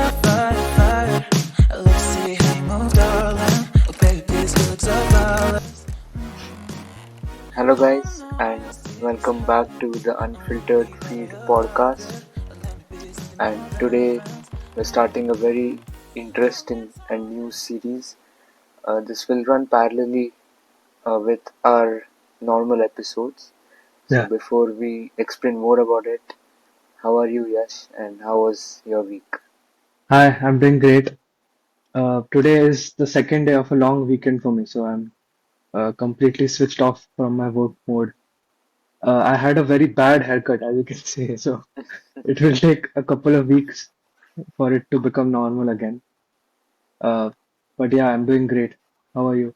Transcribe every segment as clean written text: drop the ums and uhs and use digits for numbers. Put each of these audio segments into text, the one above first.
that fire, fire. Let's see how you move, darling. Oh, baby, these looks are flawless. Hello, guys, and welcome back to the Unfiltered Feed podcast. And today we're starting a very interesting and new series. This will run parallelly with our normal episodes. So, Yeah. before we explain more about it, how are you, Yash, and how was your week? Hi, I'm doing great. Today is the second day of a long weekend for me, so I'm completely switched off from my work mode. I had a very bad haircut, as you can see, so it will take a couple of weeks for it to become normal again. Uh, but yeah, I'm doing great. How are you?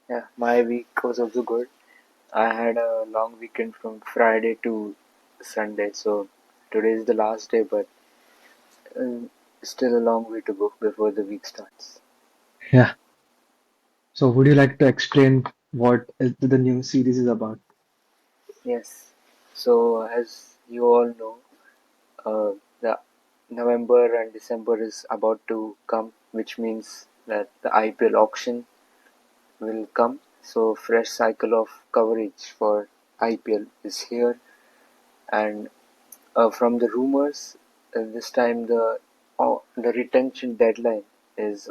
Yeah, my week was also good. I had a long weekend from Friday to Sunday, so today is the last day, but uh, still a long way to go before the week starts. Yeah. So would you like to explain what the new series is about? Yes. So, as you all know, the November and December is about to come, which means that the IPL auction will come. So, fresh cycle of coverage for IPL is here, and from the rumors, this time the retention deadline is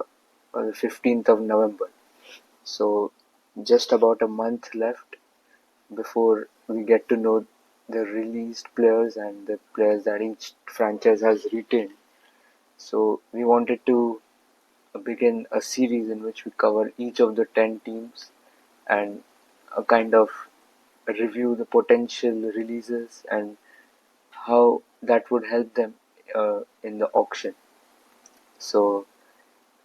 15th of November. So, just about a month left before we get to know the released players and the players that each franchise has retained. So we wanted to begin a series in which we cover each of the 10 teams and kind of review the potential releases and how that would help them in the auction. So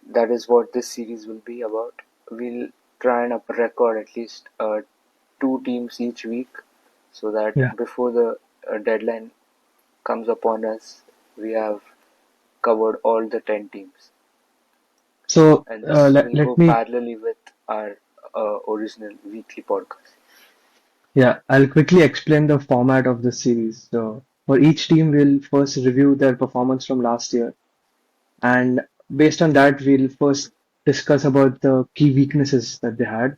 that is what this series will be about. We'll try and record at least two teams each week so that Yeah. before the deadline comes upon us, we have covered all the 10 teams. So And this will let go me, parallelly with our original weekly podcast. yeah, I'll quickly explain the format of this series. So for each team, we'll first review their performance from last year. And based on that, we'll first discuss about the key weaknesses that they had,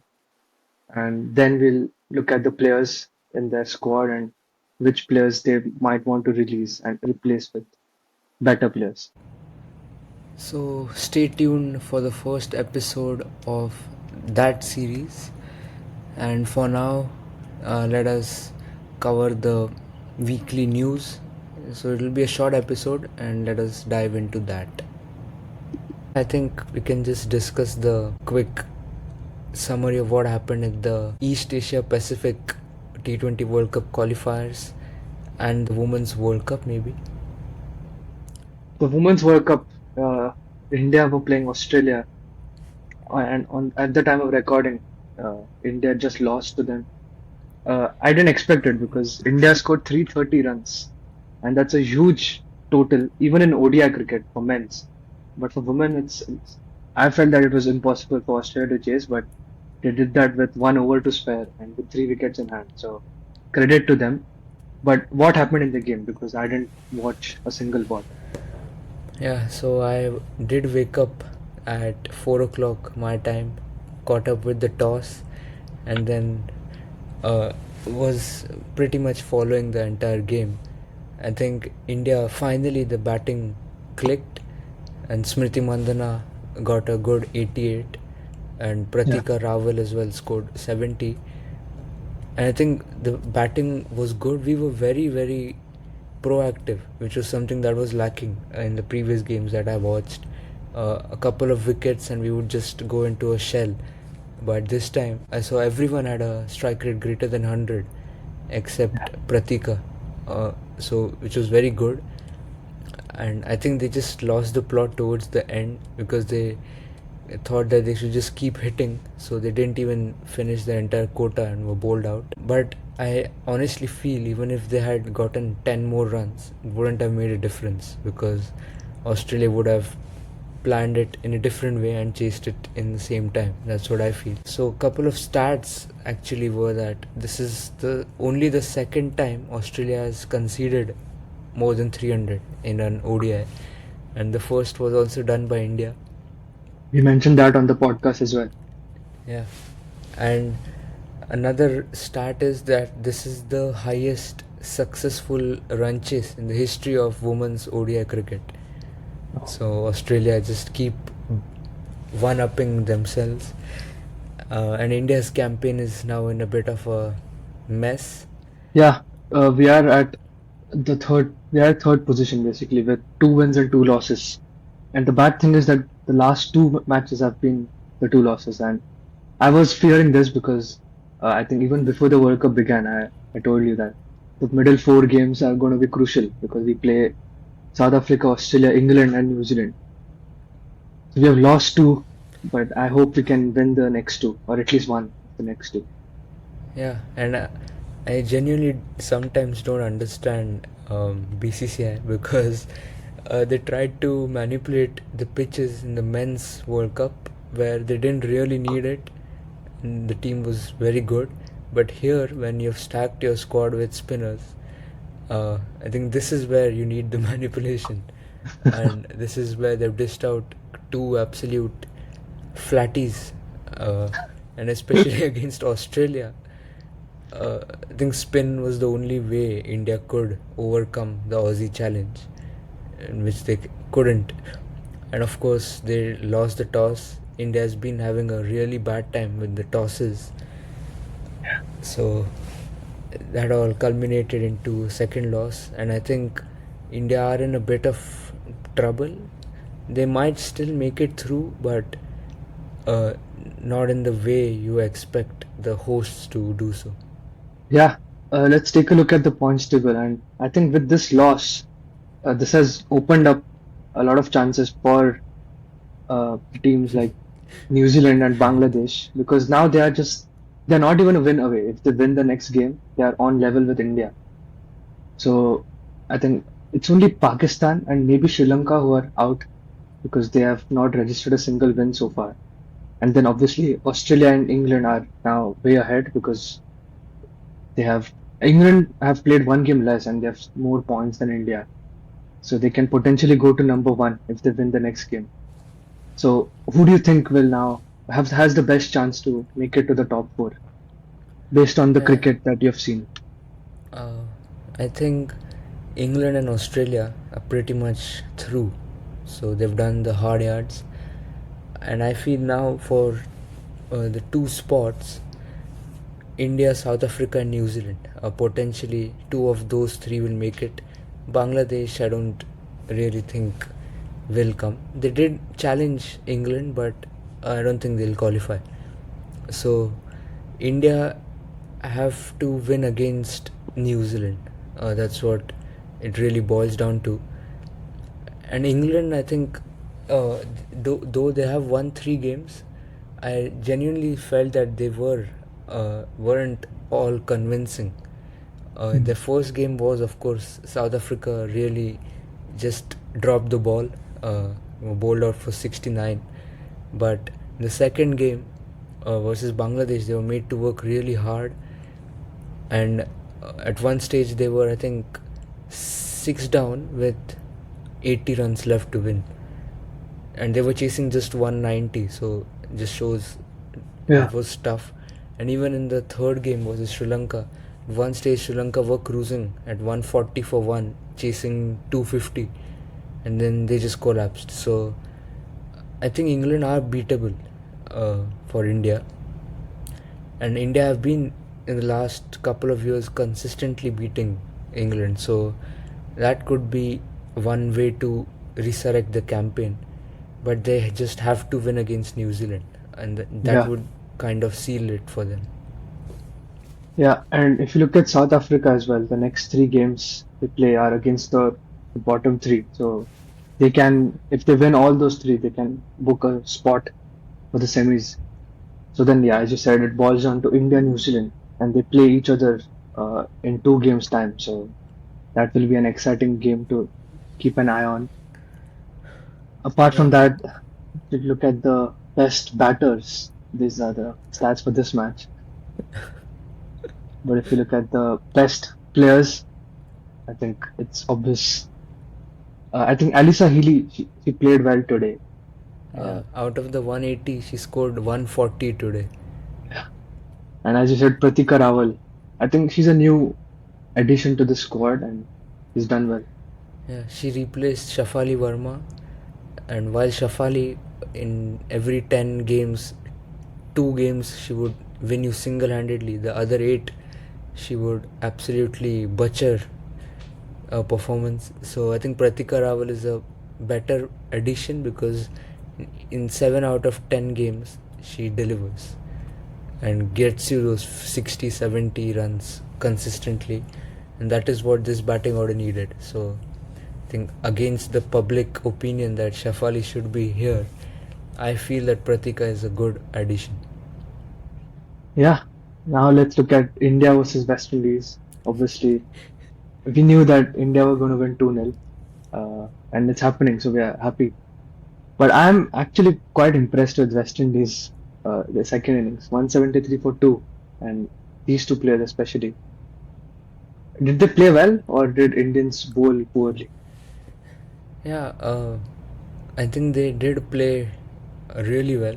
and then we'll look at the players in their squad and which players they might want to release and replace with better players. So stay tuned for the first episode of that series. And for now, let us cover the weekly news. So it'll be a short episode, and let us dive into that. I think we can just discuss the quick summary of what happened at the East Asia Pacific T20 World Cup qualifiers and the Women's World Cup, maybe. The Women's World Cup, India were playing Australia, and on at the time of recording, India just lost to them. I didn't expect it because India scored 330 runs, and that's a huge total, even in ODI cricket for men's. But for women, I felt that it was impossible for Australia to chase, but they did that with 1 over to spare and with 3 wickets in hand. So credit to them. But what happened in the game? Because I didn't watch a single ball. Yeah, so I did wake up at 4 o'clock my time, caught up with the toss, and then was pretty much following the entire game. I think India finally the batting clicked, and Smriti Mandana got a good 88, and Yeah. Pratika Rawal as well scored 70. And I think the batting was good. We were very proactive, which was something that was lacking in the previous games that I watched. A couple of wickets and we would just go into a shell. But this time I saw everyone had a strike rate greater than 100 except Pratika, so which was very good. And I think they just lost the plot towards the end because they thought that they should just keep hitting, so they didn't even finish the entire quota and were bowled out. But I honestly feel even if they had gotten 10 more runs, it wouldn't have made a difference because Australia would have planned it in a different way and chased it in the same time. That's what I feel. So a couple of stats actually were that this is the only the second time Australia has conceded more than 300 in an ODI. and the first was also done by India. We mentioned that on the podcast as well. Yeah, and another stat is that this is the highest successful run chase in the history of women's ODI cricket. So Australia just keep one-upping themselves, and India's campaign is now in a bit of a mess. Yeah, we are at we are at third position basically with 2 wins and 2 losses. And the bad thing is that the last two matches have been the 2 losses. And I was fearing this because I think even before the World Cup began, I told you that the middle 4 games are going to be crucial because we play South Africa, Australia, England, and New Zealand. So we have lost two, but I hope we can win the next two, or at least one of the next two. Yeah, and I genuinely sometimes don't understand BCCI because they tried to manipulate the pitches in the men's World Cup where they didn't really need it, and the team was very good. But here, when you've stacked your squad with spinners, I think this is where you need the manipulation, and this is where they've dished out two absolute flatties, and especially against Australia. I think spin was the only way India could overcome the Aussie challenge, in which they couldn't. And of course, they lost the toss. India has been having a really bad time with the tosses. So that all culminated into second loss, and I think India are in a bit of trouble. They might still make it through, but uh, not in the way you expect the hosts to do so. Yeah, let's take a look at the points table. And I think with this loss, this has opened up a lot of chances for teams like New Zealand and Bangladesh because now they're not even a win away. If they win the next game, they are on level with India. So I think it's only Pakistan and maybe Sri Lanka who are out because they have not registered a single win so far. And then obviously Australia and England are now way ahead because they have England have played 1 game less and they have more points than India. So they can potentially go to number one if they win the next game. So who do you think will now has the best chance to make it to the top four based on the Yeah, cricket that you've seen? uh, I think England and Australia are pretty much through, so they've done the hard yards, and I feel now for the two spots, India, South Africa, and New Zealand. Potentially, two of those three will make it. Bangladesh, I don't really think will come. They did challenge England, but I don't think they'll qualify. So, India have to win against New Zealand. That's what it really boils down to. And England, I think, though they have won 3 games, I genuinely felt that they weren't all convincing. The first game was, of course, South Africa really just dropped the ball, bowled out for 69. But the second game versus Bangladesh, they were made to work really hard, and at one stage they were, I think, 6 down with 80 runs left to win, and they were chasing just 190. So just shows Yeah, it was tough. And even in the third game versus Sri Lanka, at one stage Sri Lanka were cruising at 140 for one, chasing 250, and then they just collapsed. So I think England are beatable for India, and India have been in the last couple of years consistently beating England. So that could be one way to resurrect the campaign, but they just have to win against New Zealand, and that yeah, would kind of seal it for them. yeah. And if you look at South Africa as well, the next 3 games they play are against the bottom three. So they can, if they win all those three, they can book a spot for the semis. So then, yeah, as you said, it boils down to India, New Zealand, and they play each other in 2 games time. So that will be an exciting game to keep an eye on. Apart Yeah, from that, if you look at the best batters, these are the stats for this match. But if you look at the best players, I think it's obvious. I think Alisa Healy, she played well today. Yeah, Uh, out of the 180, she scored 140 today. and as you said, Pratika Rawal, I think she's a new addition to the squad and she's done well. Yeah, she replaced Shafali Verma, and while Shafali in every 10 games, 2 games she would win you single-handedly, the other 8 she would absolutely butcher a performance. So I think Pratika Rawal is a better addition because in 7 out of 10 games she delivers and gets you those 60 70 runs consistently, and that is what this batting order needed. So I think against the public opinion that Shafali should be here, I feel that Pratika is a good addition. Yeah. Now let's look at India versus West Indies. Obviously, we knew that India were going to win 2-0, and it's happening, so we are happy. But I'm actually quite impressed with West Indies, the second innings, 173 for 2, and these two players especially. Did they play well or did Indians bowl poorly? Yeah, I think they did play really well.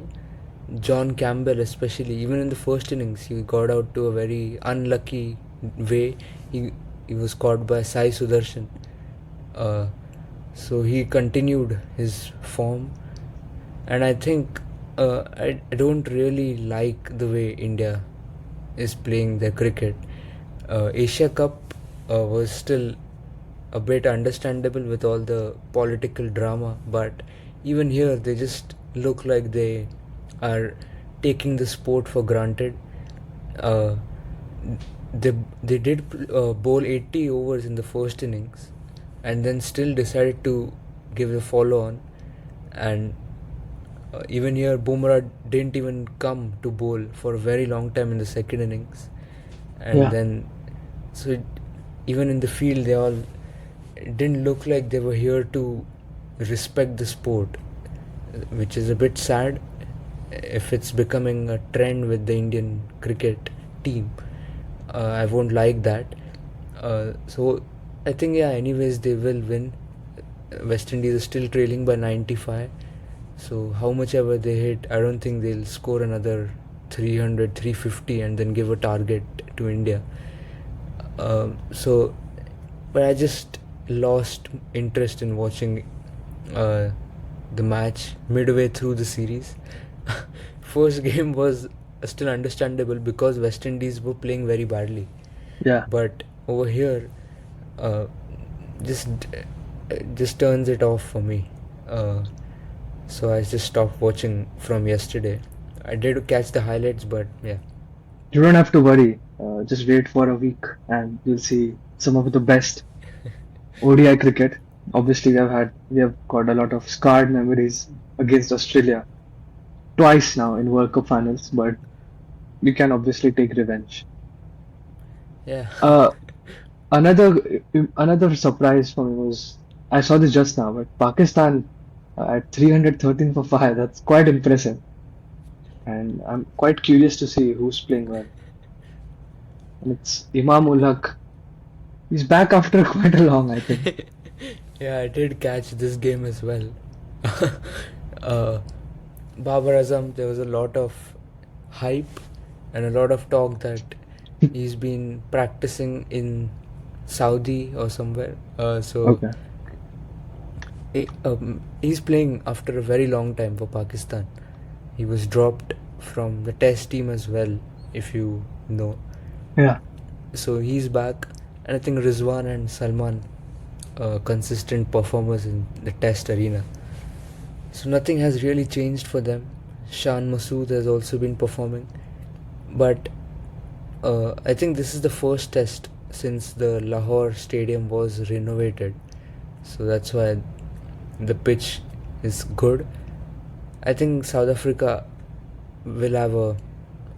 John Campbell, especially, even in the first innings, he got out to a very unlucky way. He was caught by Sai Sudarshan. Uh, so he continued his form, and I think I don't really like the way India is playing their cricket. Asia Cup was still a bit understandable with all the political drama, but even here they just look like they are taking the sport for granted. Uh, they they did bowl 80 overs in the first innings, and then still decided to give the follow on, and even here Bumrah didn't even come to bowl for a very long time in the second innings, and Yeah, then so even in the field they all it didn't look like they were here to respect the sport, which is a bit sad if it's becoming a trend with the Indian cricket team. I won't like that. So I think, yeah, anyways they will win. West Indies is still trailing by 95. So how much ever they hit, I don't think they'll score another 300, 350 and then give a target to India. So, but I just lost interest in watching uh, the match midway through the series. First game was still understandable because West Indies were playing very badly, yeah. but over here, uh, just just turns it off for me. Uh, so I just stopped watching from yesterday. I did catch the highlights, but yeah. You don't have to worry. Just wait for a week and you'll see some of the best ODI cricket. Obviously, we have got a lot of scarred memories against Australia twice now in World Cup finals, but we can obviously take revenge. Yeah. Uh, another surprise for me was I saw this just now, but Pakistan at 313 for 5. That's quite impressive, and I'm quite curious to see who's playing well. And it's Imam ul Haq. He's back after quite a long, I think. Yeah, I did catch this game as well. uh, Babar Azam, there was a lot of hype and a lot of talk that he's been practicing in Saudi or somewhere. So Okay. he's playing after a very long time for Pakistan. He was dropped from the test team as well, if you know. Yeah. So he's back, and I think Rizwan and Salman, consistent performers in the test arena. So nothing has really changed for them. Shan Masood has also been performing, but I think this is the first test since the Lahore stadium was renovated. So that's why the pitch is good. I think South Africa will have a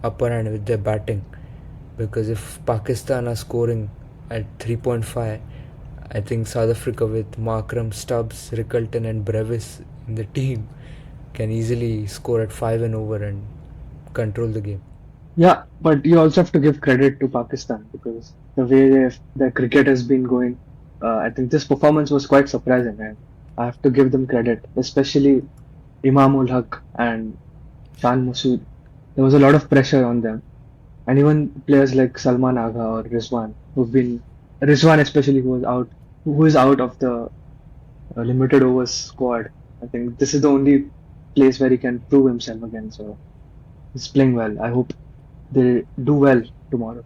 upper hand with their batting, because if Pakistan are scoring at 3.5, I think South Africa with Markram, Stubbs, Rickelton and Brevis in the team can easily score at 5 and over and control the game. Yeah, but you also have to give credit to Pakistan because the way their cricket has been going, I think this performance was quite surprising, and I have to give them credit, especially Imamul Haq and Shan Masood. There was a lot of pressure on them, and even players like Salman Agha or Rizwan especially, who is out of the limited overs squad. I think this is the only place where he can prove himself again. So he's playing well. I hope they do well tomorrow.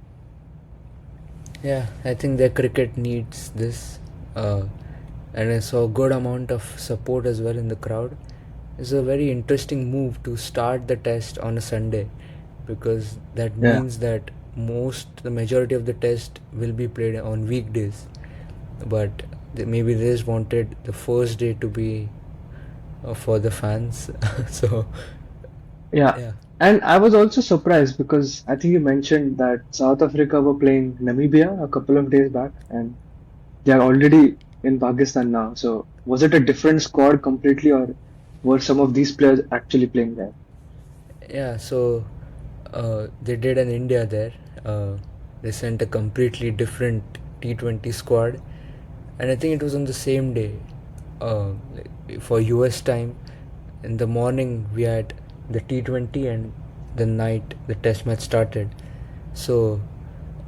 Yeah, I think their cricket needs this, and I saw a good amount of support as well in the crowd. It's a very interesting move to start the test on a Sunday, because that Yeah, means that the majority of the test will be played on weekdays, but maybe they just wanted the first day to be for the fans. So yeah. yeah. And I was also surprised because I think you mentioned that South Africa were playing Namibia a couple of days back, and they are already in Pakistan now. So was it a different squad completely, or were some of these players actually playing there? Yeah, so they did an India there. They sent a completely different T20 squad, and I think it was on the same day. For US time, in the morning we had the T20, and the night the Test match started. So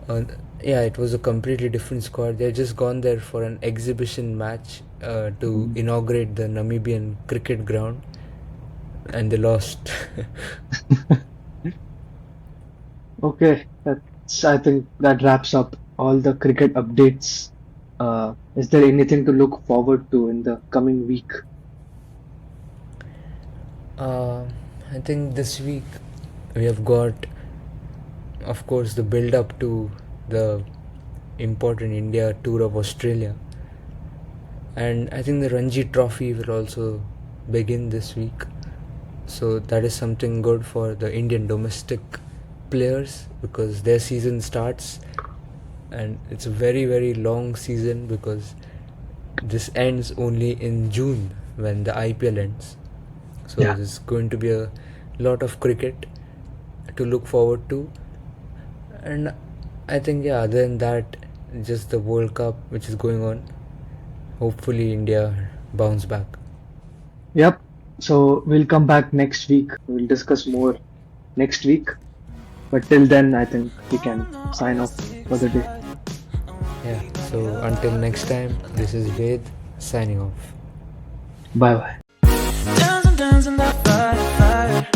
uh, yeah, it was a completely different squad. They had just gone there for an exhibition match to Mm. inaugurate the Namibian cricket ground, and they lost. Okay, I think that wraps up all the cricket updates. Is there anything to look forward to in the coming week? Uh, I think this week we have got, of course, the build up to the important India tour of Australia, and I think the Ranji Trophy will also begin this week. So that is something good for the Indian domestic players, because their season starts, and it's a very very long season, because this ends only in June when the IPL ends. So Yeah. there's going to be a lot of cricket to look forward to, and I think, yeah, other than that, just the World Cup which is going on. Hopefully India bounce back. Yep. So we'll come back next week. We'll discuss more next week. But till then, I think we can sign off for the day. Yeah, so until next time, this is Ved signing off. Bye bye. Dancing, dancing that fire, fire.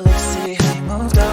Let's see how you moved up.